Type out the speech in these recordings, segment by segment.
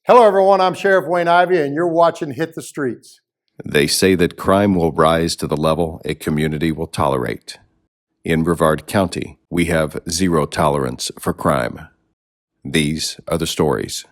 Hello everyone, I'm Sheriff Wayne Ivey and you're watching Hit the Streets. They say that crime will rise to the level a community will tolerate. In Brevard County, we have zero tolerance for crime. These are the stories.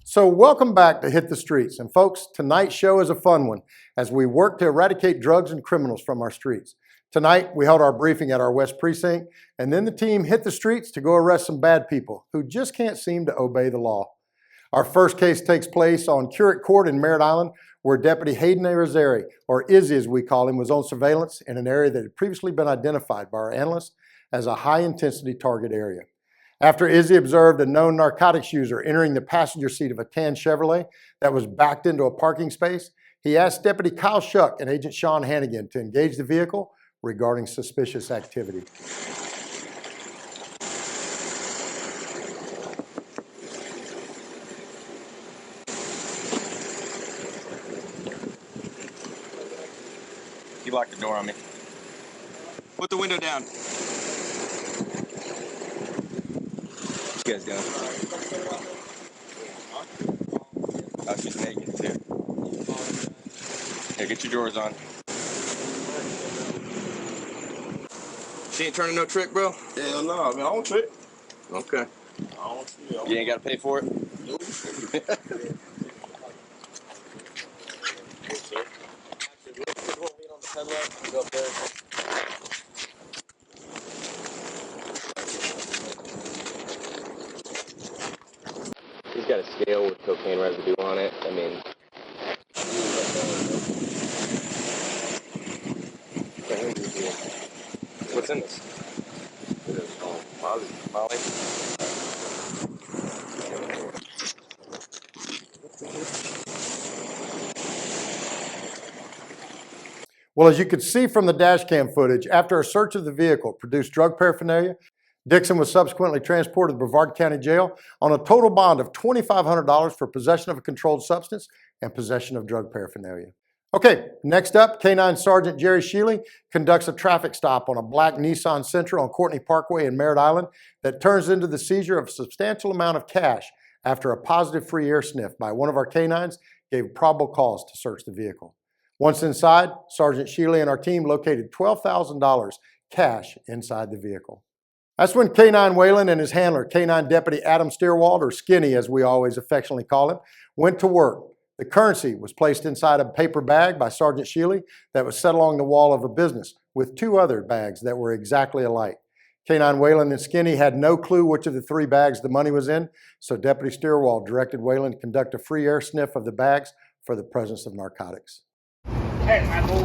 So welcome back to Hit the Streets. And folks, tonight's show is a fun one as we work to eradicate drugs and criminals from our streets. Tonight, we held our briefing at our West Precinct, and then the team hit the streets to go arrest some bad people who just can't seem to obey the law. Our first case takes place on Curate Court in Merritt Island, where Deputy Hayden Rosari, or Izzy as we call him, was on surveillance in an area that had previously been identified by our analysts as a high-intensity target area. After Izzy observed a known narcotics user entering the passenger seat of a tan Chevrolet that was backed into a parking space, he asked Deputy Kyle Shuck and Agent Sean Hannigan to engage the vehicle regarding suspicious activity. You locked the door on me. Put the window down. What you guys doing? Oh, she's naked too. Here, get your drawers on. She ain't turning no trick, bro? Hell no, I mean, I don't trick. Okay. You ain't got to pay for it? Nope. He's got a scale with cocaine residue on it. I mean, what's in this? Molly. Well, as you could see from the dash cam footage, after a search of the vehicle produced drug paraphernalia, Dixon was subsequently transported to Brevard County Jail on a total bond of $2,500 for possession of a controlled substance and possession of drug paraphernalia. Okay, next up, K-9 Sergeant Jerry Sheely conducts a traffic stop on a black Nissan Sentra on Courtney Parkway in Merritt Island that turns into the seizure of a substantial amount of cash after a positive free air sniff by one of our K-9s gave probable cause to search the vehicle. Once inside, Sergeant Sheely and our team located $12,000 cash inside the vehicle. That's when K-9 Whalen and his handler, K-9 Deputy Adam Steerwald, or Skinny as we always affectionately call him, went to work. The currency was placed inside a paper bag by Sergeant Sheely that was set along the wall of a business with two other bags that were exactly alike. K-9 Whalen and Skinny had no clue which of the three bags the money was in, so Deputy Steerwald directed Whalen to conduct a free air sniff of the bags for the presence of narcotics. Hey, my boy.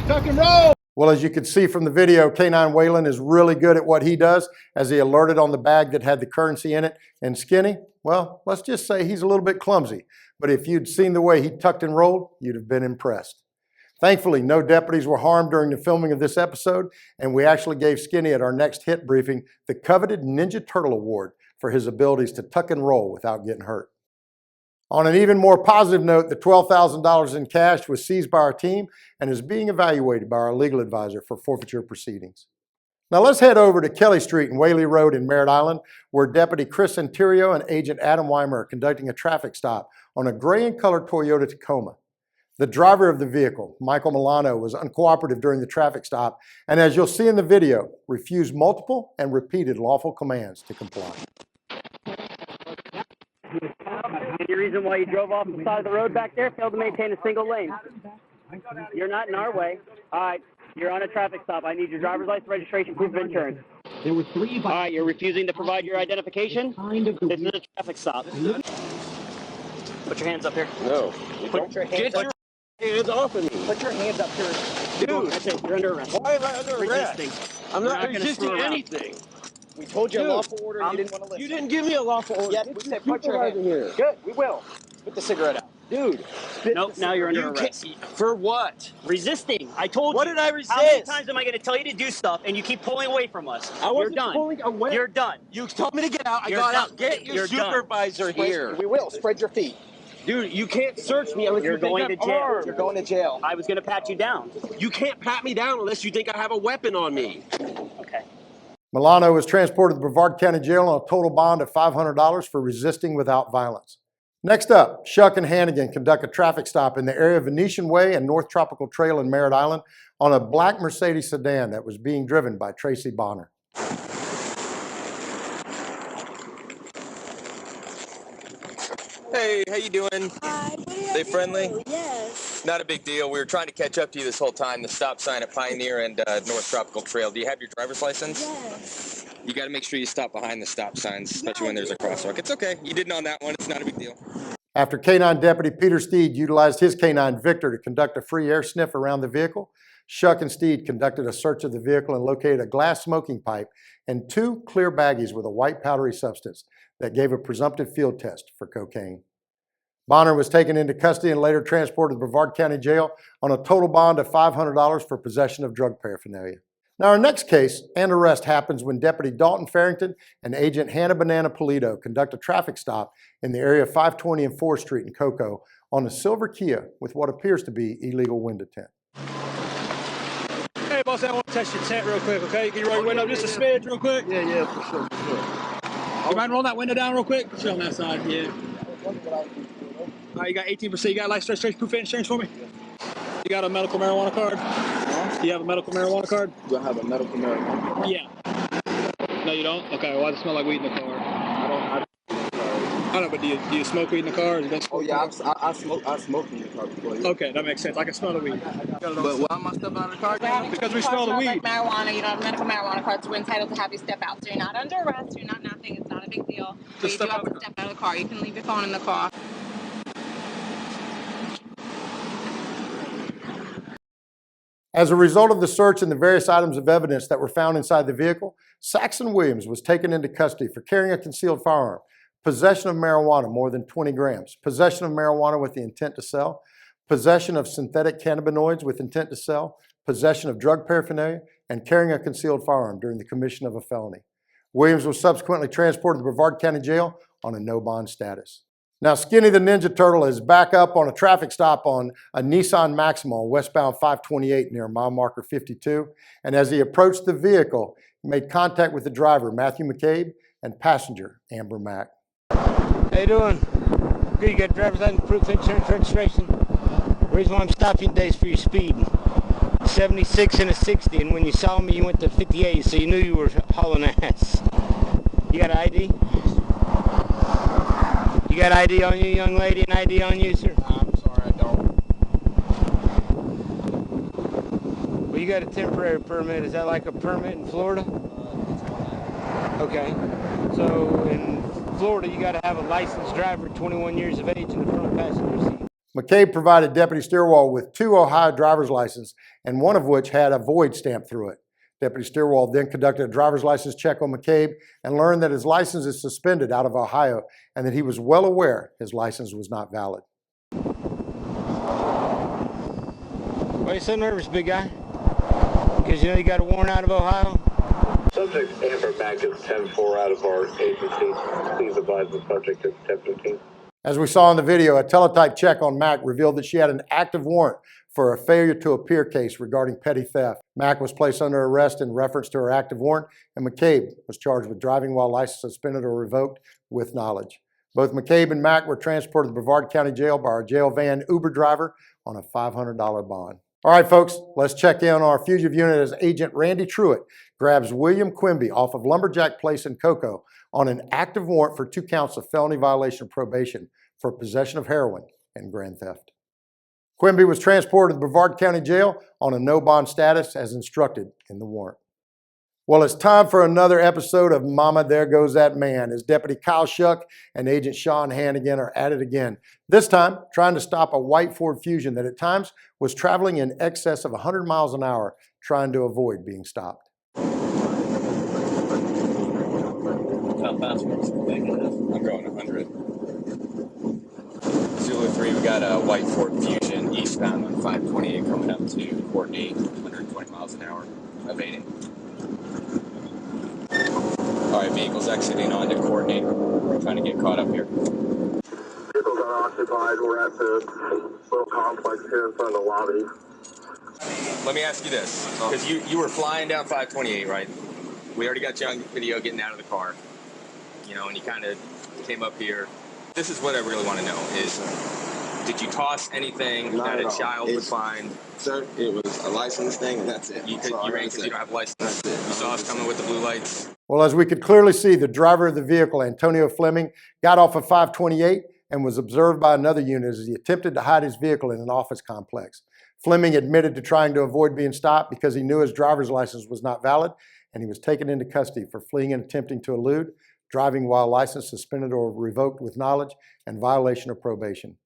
Tuck and roll. Well, as you can see from the video, K-9 Whalen is really good at what he does as he alerted on the bag that had the currency in it. And Skinny, well, let's just say he's a little bit clumsy. But if you'd seen the way he tucked and rolled, you'd have been impressed. Thankfully, no deputies were harmed during the filming of this episode, and we actually gave Skinny at our next hit briefing the coveted Ninja Turtle Award for his abilities to tuck and roll without getting hurt. On an even more positive note, the $12,000 in cash was seized by our team and is being evaluated by our legal advisor for forfeiture proceedings. Now let's head over to Kelly Street and Whaley Road in Merritt Island, where Deputy Chris Santerio and Agent Adam Weimer are conducting a traffic stop on a gray and colored Toyota Tacoma. The driver of the vehicle, Michael Milano, was uncooperative during the traffic stop and, as you'll see in the video, refused multiple and repeated lawful commands to comply. Any reason why you drove off the side of the road back there? Failed to maintain a single lane. You're not in our way. All right, you're on a traffic stop. I need your driver's license, registration, proof of insurance. There were 3. All right, you're refusing to provide your identification? This is a traffic stop. Put your hands up here. No. Put your hands up. Hands off of me. Put your hands up here. Dude. That's it. You're under arrest. Why am I under arrest? Resisting. I'm We're not gonna resisting screw around. anything. We told you Dude, a lawful order and you didn't want to listen. You didn't give me a lawful order. Yes, we said put your hands. here. Good, we will. Put the cigarette out. Dude. Nope, now you're under arrest. For what? Resisting. I told What you. did I resist? How many times am I going to tell you to do stuff and you keep pulling away from us? I wasn't You're done. pulling away. You're done. You told me to get out. I You're got done. out. Get your You're done. supervisor here. We will. Spread your feet. Dude, you can't search me unless You're you think going I'm to jail. armed. You're going to jail. I was going to pat you down. You can't pat me down unless you think I have a weapon on me. Okay. Milano was transported to Brevard County Jail on a total bond of $500 for resisting without violence. Next up, Shuck and Hannigan conduct a traffic stop in the area of Venetian Way and North Tropical Trail in Merritt Island on a black Mercedes sedan that was being driven by Tracy Bonner. Hey, how you doing? Hi, what did I They do? friendly? Yes. Not a big deal. We were trying to catch up to you this whole time. The stop sign at Pioneer and North Tropical Trail. Do you have your driver's license? Yes. You got to make sure you stop behind the stop signs, especially when there's a crosswalk. It's okay. You didn't on that one. It's not a big deal. After K-9 Deputy Peter Steed utilized his K-9 Victor to conduct a free air sniff around the vehicle, Shuck and Steed conducted a search of the vehicle and located a glass smoking pipe and 2 clear baggies with a white powdery substance that gave a presumptive field test for cocaine. Bonner was taken into custody and later transported to Brevard County Jail on a total bond of $500 for possession of drug paraphernalia. Now, our next case and arrest happens when Deputy Dalton Farrington and Agent Hannah Banana Polito conduct a traffic stop in the area of 520 and 4th Street in Cocoa on a silver Kia with what appears to be illegal window tint. Hey, boss, I want to test your tent real quick, okay? Can you roll your window up just a smidge real quick? Yeah, for sure, You mind rolling that window down real quick? Put you on that side, yeah. All right, you got 18%. You got life stress proof insurance for me? You got a medical marijuana card? Do you have a medical marijuana card? Do I have a medical marijuana card? Yeah. No, you don't? Okay, why does it smell like weed in the car? I don't know, but do you smoke weed in the car? Oh yeah, I smoked in the car before. Yeah. Okay, that makes sense. I can smell the weed. But why am I stepping out of the car? Because we smell the weed. Like marijuana, you don't have a medical marijuana card, so we're entitled to have you step out. So you're not under arrest, you're not nothing, it's not a big deal. But you do have to step out of the car. You can leave your phone in the car. As a result of the search and the various items of evidence that were found inside the vehicle, Saxon Williams was taken into custody for carrying a concealed firearm, possession of marijuana more than 20 grams, possession of marijuana with the intent to sell, possession of synthetic cannabinoids with intent to sell, possession of drug paraphernalia, and carrying a concealed firearm during the commission of a felony. Williams was subsequently transported to Brevard County Jail on a no-bond status. Now, Skinny the Ninja Turtle is back up on a traffic stop on a Nissan Maxima on westbound 528 near mile marker 52. And as he approached the vehicle, he made contact with the driver, Matthew McCabe, and passenger, Amber Mack. How you doing? Good, you got driver's license, proof, insurance, registration. The reason why I'm stopping you today is for your speed. 76 and a 60, and when you saw me, you went to 58, so you knew you were hauling ass. You got an ID? You got ID on you, young lady, and ID on you, sir? I'm sorry, I don't. Well, you got a temporary permit. Is that like a permit in Florida? Okay. So in Florida, you got to have a licensed driver, 21 years of age, in the front passenger seat. McCabe provided Deputy Steerwall with 2 Ohio driver's licenses, and one of which had a void stamp through it. Deputy Steerwall then conducted a driver's license check on McCabe and learned that his license is suspended out of Ohio and that he was well aware his license was not valid. Why are you so nervous, big guy? Because you know you got a warrant out of Ohio? Subject Amber Mack is 10-4 out of our agency. Please advise the subject is 10-15. As we saw in the video, a teletype check on Mack revealed that she had an active warrant for a failure to appear case regarding petty theft. Mack was placed under arrest in reference to her active warrant, and McCabe was charged with driving while license suspended or revoked with knowledge. Both McCabe and Mack were transported to Brevard County Jail by our jail van Uber driver on a $500 bond. All right, folks, let's check in on our fugitive unit as Agent Randy Truitt grabs William Quimby off of Lumberjack Place in Cocoa on an active warrant for 2 counts of felony violation of probation for possession of heroin and grand theft. Quimby was transported to Brevard County Jail on a no-bond status as instructed in the warrant. Well, it's time for another episode of Mama, There Goes That Man, as Deputy Kyle Shuck and Agent Sean Hannigan are at it again. This time, trying to stop a white Ford Fusion that at times was traveling in excess of 100 miles an hour, trying to avoid being stopped. How fast was it? I'm going 100. Zulu 3, we got a white Ford Fusion eastbound on 528 coming up to Courtney, 120 miles an hour, evading. All right, vehicles exiting onto Courtney. We're trying to get caught up here. Vehicles are occupied. We're at the little complex here in front of the lobby. Let me ask you this, because you were flying down 528, right? We already got you on video getting out of the car, and you kind of came up here. This is what I really want to know is, did you toss anything that a child would find? Sir, it was a license thing, and that's it. You ran because you don't have a license? That's it. You saw us coming with the blue lights? Well, as we could clearly see, the driver of the vehicle, Antonio Fleming, got off of 528 and was observed by another unit as he attempted to hide his vehicle in an office complex. Fleming admitted to trying to avoid being stopped because he knew his driver's license was not valid, and he was taken into custody for fleeing and attempting to elude, driving while license suspended or revoked with knowledge, and violation of probation.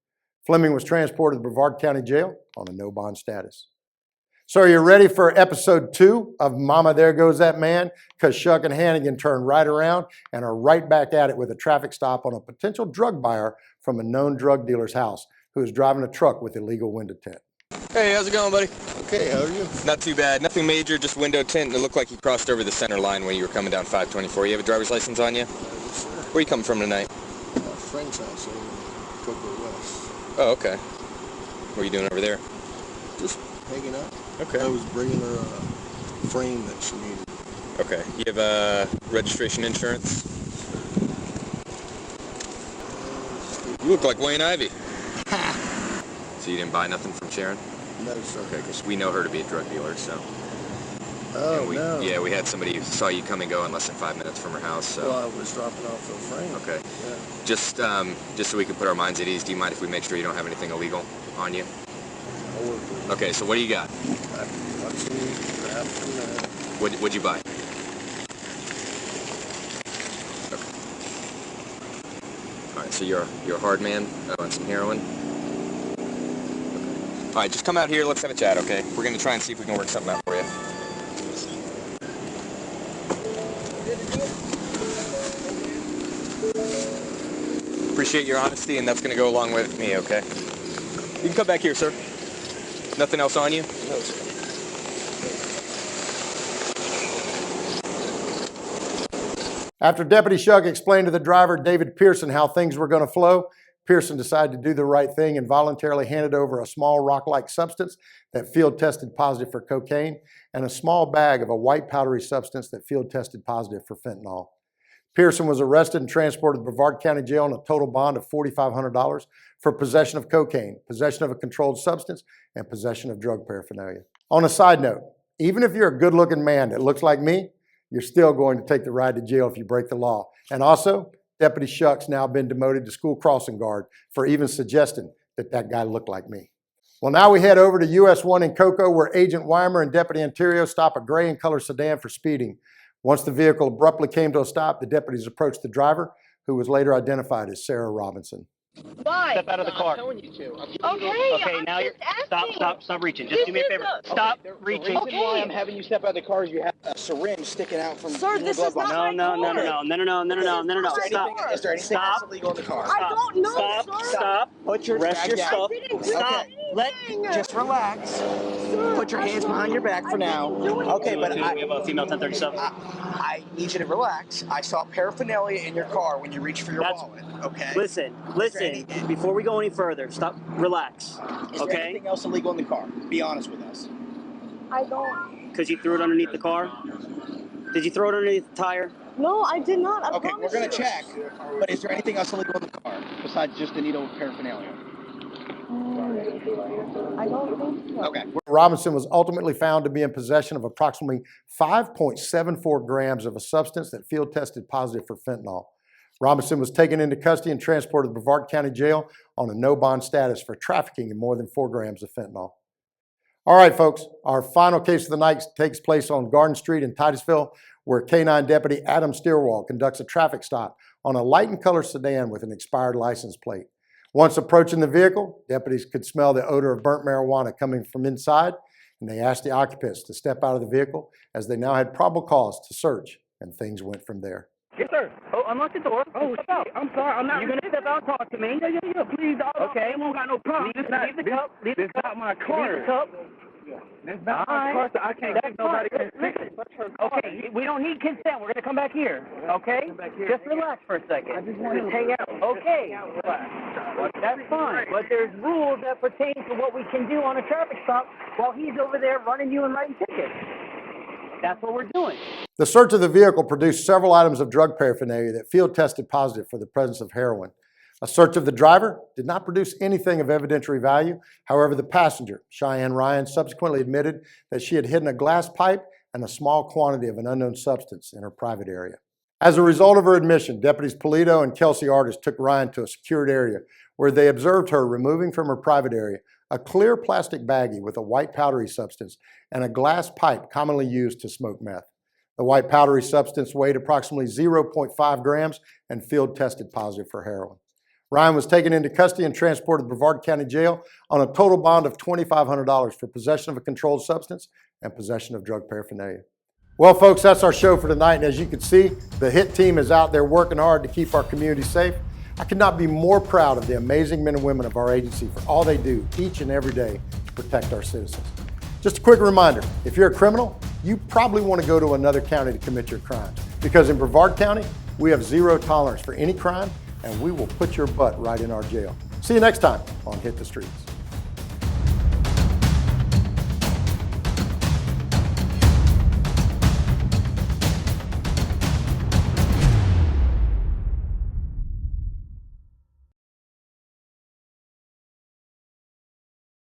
Fleming was transported to Brevard County Jail on a no bond status. So are you ready for episode 2 of Mama, There Goes That Man? Because Shuck and Hannigan turned right around and are right back at it with a traffic stop on a potential drug buyer from a known drug dealer's house who is driving a truck with illegal window tint. Hey, how's it going, buddy? Okay, how are you? Not too bad. Nothing major, just window tint. It looked like you crossed over the center line when you were coming down 524. You have a driver's license on you? Where are you coming from tonight? Friend's house in Cocoa West. Oh, okay. What are you doing over there? Just hanging out. Okay. I was bringing her a frame that she needed. Okay. You have registration insurance? You look like Wayne Ivey. So you didn't buy nothing from Sharon? No, sir. Okay, because we know her to be a drug dealer, so. Oh, no. Yeah, we had somebody who saw you come and go in less than 5 minutes from her house, so. Well, I was dropping off a frame. Okay. Yeah. Just so we can put our minds at ease, do you mind if we make sure you don't have anything illegal on you? I'll work with it. Okay, so what do you got? Got some crap from there. What'd you buy? Okay. All right, so you're a hard man on some heroin? Okay. All right, just come out here, let's have a chat, okay? We're gonna try and see if we can work something out for you. Appreciate your honesty, and that's gonna go along with me, okay? You can come back here, sir. Nothing else on you? No, sir. After Deputy Shuck explained to the driver, David Pearson, how things were going to flow, Pearson decided to do the right thing and voluntarily handed over a small rock-like substance that field tested positive for cocaine and a small bag of a white powdery substance that field tested positive for fentanyl. Pearson was arrested and transported to Brevard County Jail on a total bond of $4,500 for possession of cocaine, possession of a controlled substance, and possession of drug paraphernalia. On a side note, even if you're a good-looking man that looks like me, you're still going to take the ride to jail if you break the law. And also, Deputy Shuck's now been demoted to school crossing guard for even suggesting that that guy looked like me. Well, now we head over to US 1 in Cocoa, where Agent Weimer and Deputy Ontario stop a gray and color sedan for speeding. Once the vehicle abruptly came to a stop, the deputies approached the driver, who was later identified as Sarah Robinson. Why? Step out of the car. I'm telling you to. Okay, now you're stop reaching. Just do me a favor. Stop reaching. The reason why I'm having you step out of the car is you have a syringe sticking out from Sir, this is not my car. No. Stop. Is there anything else illegal in the car? I don't know, Stop. Put your Rest your stuff. Stop. Just relax. Put your hands behind your back for now. Okay, but we have a female 1037. I need you to relax. I saw paraphernalia in your car when you reached for your wallet. Okay. Listen. Before we go any further, stop. Relax. Is there anything else illegal in the car? Be honest with us. I don't. Because you threw it underneath the car? Did you throw it underneath the tire? No, I did not. Okay, we're going to check. But is there anything else illegal in the car besides just the needle paraphernalia? I don't think so. Okay. Robinson was ultimately found to be in possession of approximately 5.74 grams of a substance that field tested positive for fentanyl. Robinson was taken into custody and transported to Brevard County Jail on a no bond status for trafficking in more than 4 grams of fentanyl. All right, folks, our final case of the night takes place on Garden Street in Titusville, where K-9 Deputy Adam Steerwall conducts a traffic stop on a light and color sedan with an expired license plate. Once approaching the vehicle, deputies could smell the odor of burnt marijuana coming from inside, and they asked the occupants to step out of the vehicle as they now had probable cause to search, and things went from there. Yes, sir. Oh, unlock the door. Oh, step out. I'm sorry. I'm not. You're going to step out and talk to me? Yeah. Please. Okay. I don't got no problem. Leave the cup. Leave the cup. My car. Leave the cup. That's not my car, so I can't get nobody consent. Okay, we don't need consent. We're going to come back here. Okay? Just relax for a second. I just want to hang out. Okay. That's fine. But there's rules that pertain to what we can do on a traffic stop while he's over there running you and writing tickets. That's what we're doing. The search of the vehicle produced several items of drug paraphernalia that field tested positive for the presence of heroin. A search of the driver did not produce anything of evidentiary value. However, the passenger, Cheyenne Ryan, subsequently admitted that she had hidden a glass pipe and a small quantity of an unknown substance in her private area. As a result of her admission, deputies Polito and Kelsey Artis took Ryan to a secured area where they observed her removing from her private area a clear plastic baggie with a white powdery substance and a glass pipe commonly used to smoke meth. The white powdery substance weighed approximately 0.5 grams and field tested positive for heroin. Ryan was taken into custody and transported to Brevard County Jail on a total bond of $2,500 for possession of a controlled substance and possession of drug paraphernalia. Well, folks, that's our show for tonight. And as you can see, the HIT team is out there working hard to keep our community safe. I could not be more proud of the amazing men and women of our agency for all they do each and every day to protect our citizens. Just a quick reminder, if you're a criminal, you probably want to go to another county to commit your crimes, because in Brevard County, we have zero tolerance for any crime, and we will put your butt right in our jail. See you next time on Hit the Streets.